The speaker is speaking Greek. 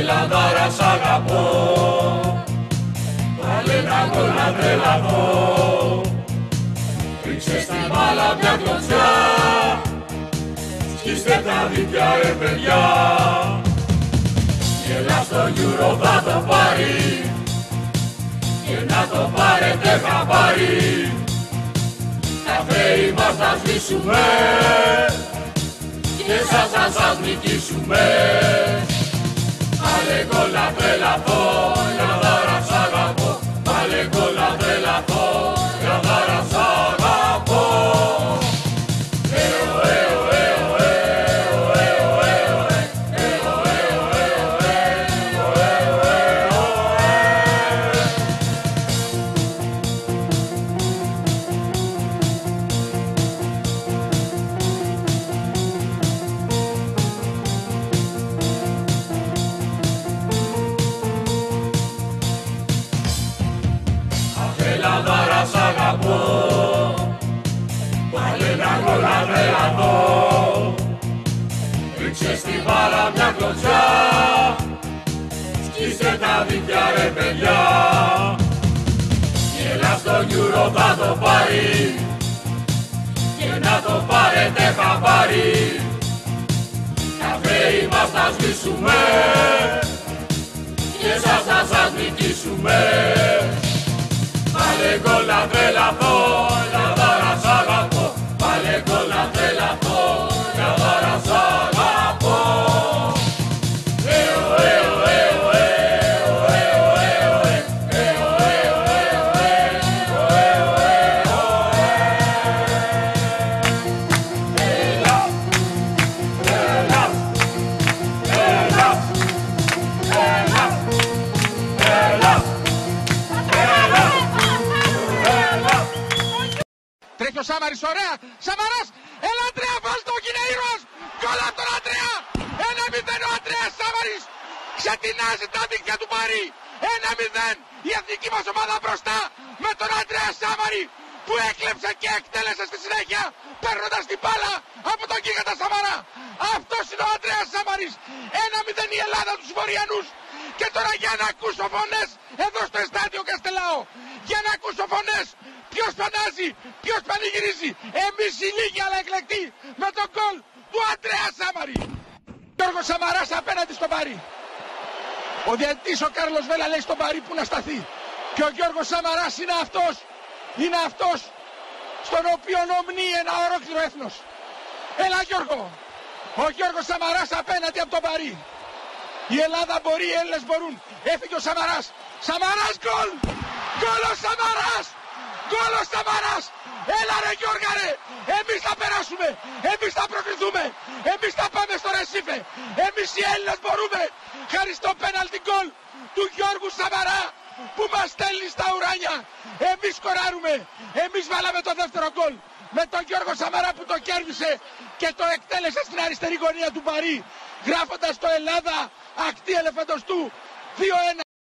Ελλάδα σ' αγαπώ, βάλε ένα γκολ να τρελαθώ. Ρίξε στη μπάλα μια κλωτσιά, σκίστε τα δίκτυα ρε παιδιά. Η Ελλάδα στο Euro θα το πάρει και να το πάρετε χαμπάρι. Τα χρέη μας θα σβήσουμε και σας νικήσουμε. Βάλε γκολ να τρελαθώ, Ελλάδα σ' αγαπώ. Βάλε γκολ να τρελαθώ, Ελλάδα σ' αγαπώ. Ελλάδα σ' αγαπώ, βάλε ένα γκολ να τρελαθώ. Ρίξε στη μπάλα μια κλωτσιά, σκίστε τα δίκτυα ρε παιδιά. Η Ελλάδα στο Euro θα το πάρει και να το πάρετε χαμπάρι. Τα χρέη μας θα σβήσουμε και σας νικήσουμε. Βάλε γκολ να τρελαθώ, Ελλάδα σ' αγαπώ. Βάλε γκολ να τρελαθώ, Ελλάδα σ' αγαπώ. Τρέχει ο Σάμαρης, ωραία, Σαμαράς, έλα Αντρέα, βάλ' το, είναι ήρωας, γκολ από τον Αντρέα, 1-0 ο Αντρέας Σάμαρης, ξετινάζει τα δίκτυα του Παρί, 1-0, η εθνική μας ομάδα μπροστά, με τον Αντρέα Σάμαρη, που έκλεψε και εκτέλεσε στη συνέχεια, παίρνοντας την μπάλα από τον γίγαντα Σαμαρά. Αυτός είναι ο Αντρέας Σάμαρης, 1-0 η Ελλάδα τους Βορειανούς. Και τώρα για να ακούσω φωνές εδώ στο εστάδιο Καστελάο, για να ακούσω φωνές. Ποιος φανάζει, ποιος πανηγυρίζει, εμείς οι λίγοι αλλά εκλεκτοί με τον γκολ του Αντρέα Σάμαρη. Γιώργος Σαμαράς απέναντι στον Παρί. Ο διαιτητής ο Κάρλος Βέλα λέει στον Παρί που να σταθεί. Και ο Γιώργος Σαμαράς είναι αυτός στον οποίο ομνεί ένα ολόκληρο έθνος. Έλα Γιώργο, ο Γιώργος Σαμαράς απέναντι από τον Παρί. Η Ελλάδα μπορεί, οι Έλληνες μπορούν. Έφυγε ο Σαμαράς. Σαμαράς γκολ! Γκολ ο Σαμαράς! Γκολ ο Σαμαράς! Έλα ρε Γιώργα ρε! Εμείς θα περάσουμε! Εμείς θα προκριθούμε! Εμείς θα πάμε στο Ρεσίφε! Εμείς οι Έλληνες μπορούμε! Χάρη στο πέναλτι γκολ του Γιώργου Σαμαρά που μας στέλνει στα ουράνια! Εμείς σκοράρουμε! Εμείς βάλαμε το δεύτερο γκολ! Με τον Γιώργο Σαμαρά που το κέρδισε και το εκτέλεσε στην αριστερή γωνία του Παρί, γράφοντας το Ελλάδα ακτή ελεφαντοστού 2-1.